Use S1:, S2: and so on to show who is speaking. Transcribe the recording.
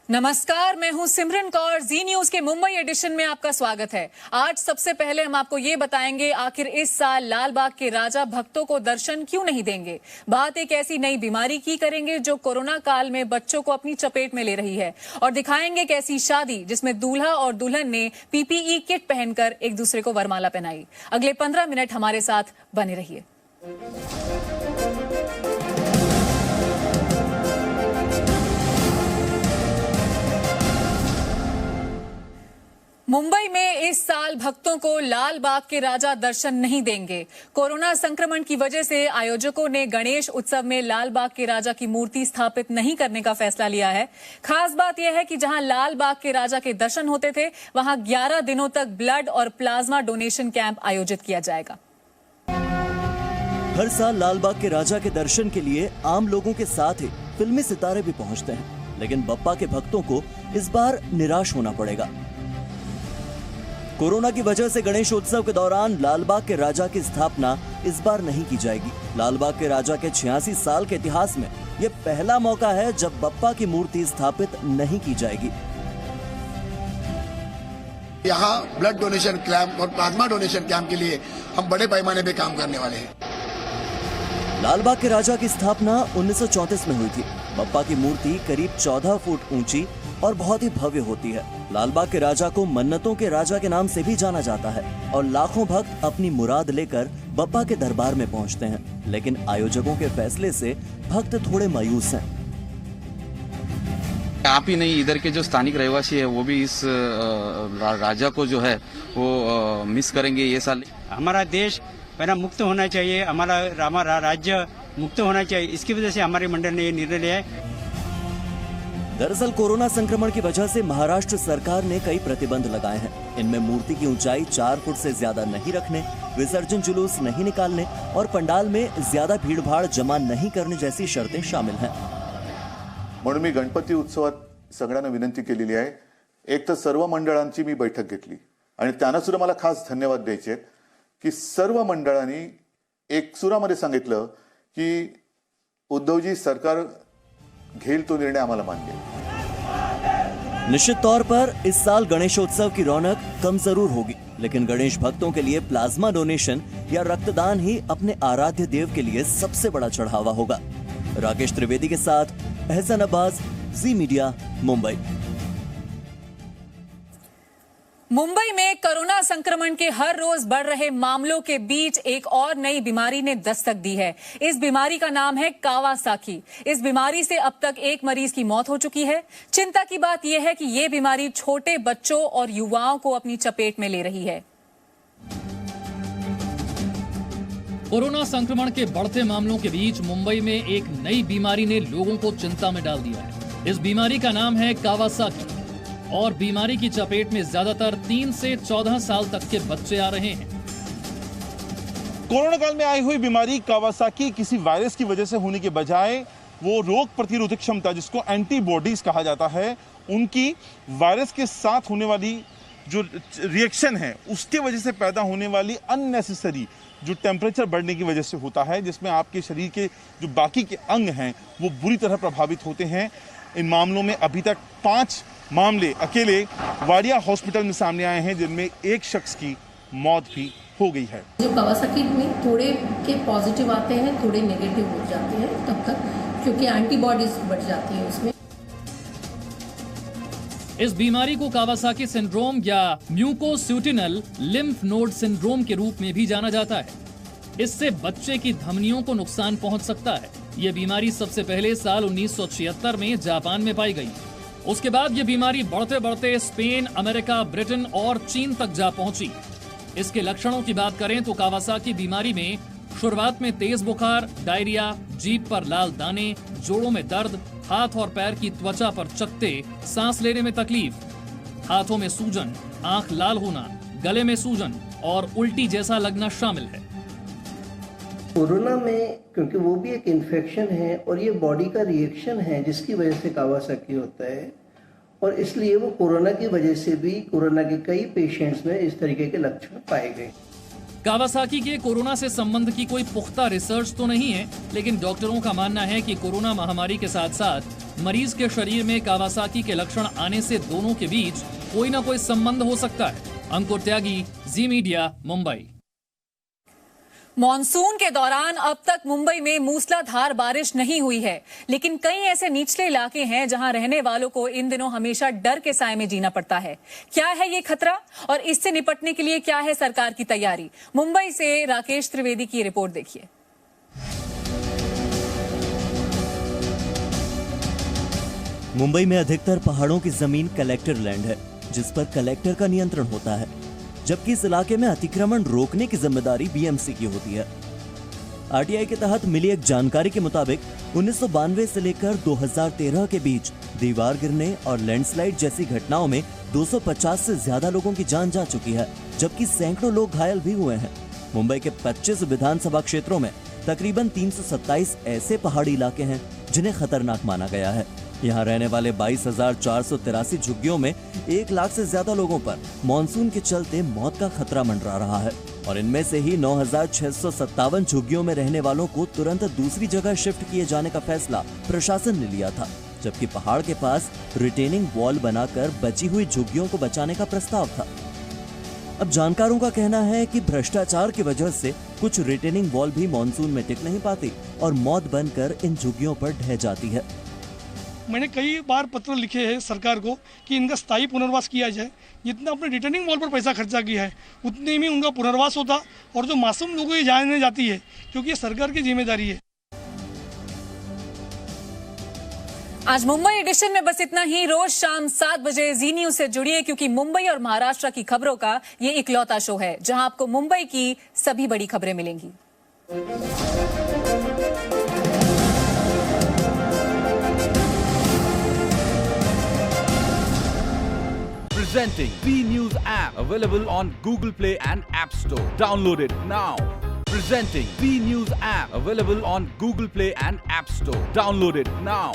S1: नमस्कार, मैं हूं सिमरन कौर। जी न्यूज के मुंबई एडिशन में आपका स्वागत है। आज सबसे पहले हम आपको ये बताएंगे आखिर इस साल लाल बाग के राजा भक्तों को दर्शन क्यों नहीं देंगे। बात एक ऐसी नई बीमारी की करेंगे जो कोरोना काल में बच्चों को अपनी चपेट में ले रही है, और दिखाएंगे एक ऐसी शादी जिसमें दूल्हा और दुल्हन ने पीपीई किट पहनकर एक दूसरे को वरमाला पहनाई। अगले 15 मिनट हमारे साथ बने रहिए। मुंबई में इस साल भक्तों को लाल बाग के राजा दर्शन नहीं देंगे। कोरोना संक्रमण की वजह से आयोजकों ने गणेश उत्सव में लाल बाग के राजा की मूर्ति स्थापित नहीं करने का फैसला लिया है। खास बात यह है कि जहां लाल बाग के राजा के दर्शन होते थे, वहां 11 दिनों तक ब्लड और प्लाज्मा डोनेशन कैंप आयोजित किया जाएगा।
S2: हर साल लाल बाग के राजा के दर्शन के लिए आम लोगों के साथ ही फिल्मी सितारे भी पहुंचते हैं, लेकिन बप्पा के भक्तों को इस बार निराश होना पड़ेगा। कोरोना की वजह से गणेश उत्सव के दौरान लालबाग के राजा की स्थापना इस बार नहीं की जाएगी। लालबाग के राजा के 86 साल के इतिहास में यह पहला मौका है जब बप्पा की मूर्ति स्थापित नहीं की जाएगी।
S3: यहाँ ब्लड डोनेशन कैंप और प्लाज्मा डोनेशन कैंप के लिए हम बड़े पैमाने पे काम करने वाले हैं।
S2: लालबाग के राजा की स्थापना 1934 में हुई थी। बप्पा की मूर्ति करीब 14 फुट ऊंची और बहुत ही भव्य होती है। लालबाग के राजा को मन्नतों के राजा के नाम से भी जाना जाता है और लाखों भक्त अपनी मुराद लेकर बप्पा के दरबार में पहुंचते हैं, लेकिन आयोजकों के फैसले से भक्त थोड़े मायूस हैं।
S4: आप ही नहीं, इधर के जो स्थानिक रहवासी है वो भी इस राजा को जो है वो मिस करेंगे ये साल।
S5: हमारा देश पहला मुक्त होना चाहिए, हमारा राज्य मुक्त होना चाहिए। इसकी वजह से हमारे मंडल ने ये निर्णय लिया है।
S2: दरअसल कोरोना संक्रमण की वजह से महाराष्ट्र सरकार ने कई प्रतिबंध लगाए हैं। इनमें मूर्ति की ऊंचाई 4 फुट से ज्यादा नहीं रखने, विसर्जन जुलूस नहीं निकालने और पंडाल में ज्यादा भीड़-भाड़ जमा नहीं करने जैसी शर्तें शामिल हैं।
S6: म्हणून मी गणपती उत्सवात सगळ्यांना विनंती केलेली आहे। एक तर सर्व मंडळांची मी बैठक घेतली आणि त्यांना सुद्धा मला खास धन्यवाद द्यायचे की सर्व मंडळांनी एक सुरामध्ये सांगितलं की उद्धवजी सरकार घेल तो निर्णय आम्हाला मान्य है।
S2: निश्चित तौर पर इस साल गणेशोत्सव की रौनक कम जरूर होगी, लेकिन गणेश भक्तों के लिए प्लाज्मा डोनेशन या रक्तदान ही अपने आराध्य देव के लिए सबसे बड़ा चढ़ावा होगा। राकेश त्रिवेदी के साथ एहसान अब्बास, जी मीडिया, मुंबई।
S1: मुंबई में कोरोना संक्रमण के हर रोज बढ़ रहे मामलों के बीच एक और नई बीमारी ने दस्तक दी है। इस बीमारी का नाम है कावासाकी। इस बीमारी से अब तक एक मरीज की मौत हो चुकी है। चिंता की बात यह है कि यह बीमारी छोटे बच्चों और युवाओं को अपनी चपेट में ले रही है।
S7: कोरोना संक्रमण के बढ़ते मामलों के बीच मुंबई में एक नई बीमारी ने लोगों को चिंता में डाल दिया है। इस बीमारी का नाम है कावासाकी और बीमारी की चपेट में ज्यादातर 3 से 14 साल तक के बच्चे आ रहे हैं।
S8: कोरोना काल में आई हुई बीमारी कावासाकी किसी वायरस की वजह से होने के बजाय वो रोग प्रतिरोधक क्षमता, जिसको एंटीबॉडीज कहा जाता है, उनकी वायरस के साथ होने वाली जो रिएक्शन है उसके वजह से पैदा होने वाली अननेसेसरी जो टेम्परेचर बढ़ने की वजह से होता है, जिसमें आपके शरीर के जो बाकी के अंग हैं वो बुरी तरह प्रभावित होते हैं। इन मामलों में अभी तक 5 मामले अकेले वाडिया हॉस्पिटल में सामने आए हैं, जिनमें एक शख्स की मौत भी हो गई है।
S9: जो कावासाकी में थोड़े के पॉजिटिव आते हैं, थोड़े नेगेटिव हो जाते हैं तब तक, क्योंकि एंटीबॉडीज बढ़ जाती है उसमें।
S7: इस बीमारी को कावासाकी सिंड्रोम या म्यूकोस्यूटिनल लिम्फ नोड सिंड्रोम के रूप में भी जाना जाता है। इससे बच्चे की धमनियों को नुकसान पहुंच सकता है। यह बीमारी सबसे पहले साल 1976 में जापान में पाई गई। उसके बाद यह बीमारी बढ़ते बढ़ते स्पेन, अमेरिका, ब्रिटेन और चीन तक जा पहुंची। इसके लक्षणों की बात करें तो कावासाकी बीमारी में शुरुआत में तेज बुखार, डायरिया, जीभ पर लाल दाने, जोड़ों में दर्द, हाथ और पैर की त्वचा पर चकत्ते, सांस लेने में तकलीफ, हाथों में सूजन, आंख लाल होना, गले में सूजन और उल्टी जैसा लगना शामिल है।
S10: कोरोना में क्योंकि वो भी एक इन्फेक्शन है और ये बॉडी का रिएक्शन है जिसकी वजह से कावासाकी होता है, और इसलिए वो कोरोना की वजह से भी कोरोना के कई पेशेंट्स में इस तरीके के लक्षण पाए गए।
S7: कावासाकी के कोरोना से संबंध की कोई पुख्ता रिसर्च तो नहीं है, लेकिन डॉक्टरों का मानना है कि कोरोना महामारी के साथ साथ मरीज के शरीर में कावासाकी के लक्षण आने से दोनों के बीच कोई ना कोई संबंध हो सकता है। अंकुर त्यागी, जी मीडिया, मुंबई।
S1: मॉनसून के दौरान अब तक मुंबई में मूसलाधार बारिश नहीं हुई है, लेकिन कई ऐसे निचले इलाके हैं जहां रहने वालों को इन दिनों हमेशा डर के साए में जीना पड़ता है। क्या है ये खतरा और इससे निपटने के लिए क्या है सरकार की तैयारी? मुंबई से राकेश त्रिवेदी की रिपोर्ट देखिए।
S2: मुंबई में अधिकतर पहाड़ों की जमीन कलेक्टर लैंड है, जिस पर कलेक्टर का नियंत्रण होता है, जबकि इस इलाके में अतिक्रमण रोकने की जिम्मेदारी बीएमसी की होती है। आरटीआई के तहत मिली एक जानकारी के मुताबिक 1992 से लेकर 2013 के बीच दीवार गिरने और लैंडस्लाइड जैसी घटनाओं में 250 से ज्यादा लोगों की जान जा चुकी है, जबकि सैकड़ों लोग घायल भी हुए हैं। मुंबई के 25 विधानसभा क्षेत्रों में तकरीबन 327 ऐसे पहाड़ी इलाके हैं जिन्हें खतरनाक माना गया है। यहाँ रहने वाले 22,483 झुग्गियों में 1 लाख से ज्यादा लोगों पर मानसून के चलते मौत का खतरा मंडरा रहा है और इनमें से ही 9,657 झुग्गियों में रहने वालों को तुरंत दूसरी जगह शिफ्ट किए जाने का फैसला प्रशासन ने लिया था, जबकि पहाड़ के पास रिटेनिंग वॉल बनाकर बची हुई झुग्गियों को बचाने का प्रस्ताव था। अब जानकारों का कहना है कि भ्रष्टाचार की वजह से कुछ रिटेनिंग वॉल भी मानसून में टिक नहीं पाती और मौत बनकर इन झुग्गियों पर ढह जाती है।
S11: मैंने कई बार पत्र लिखे हैं सरकार को कि इनका स्थायी पुनर्वास किया जाए। जितना अपने रिटर्निंग वॉल पर पैसा खर्चा किया है उतने में उनका पुनर्वास होता और जो मासूम लोगों की जान जाती है, क्योंकि ये सरकार की जिम्मेदारी है।
S1: आज मुंबई एडिशन में बस इतना ही। रोज शाम 7 बजे जी न्यूज से जुड़िए, क्योंकि मुंबई और महाराष्ट्र की खबरों का ये इकलौता शो है जहां आपको मुंबई की सभी बड़ी खबरें मिलेंगी।
S12: Presenting B News app, available on Google Play and App Store. Download it now. Presenting B News app, available on Google Play and App Store. Download it now.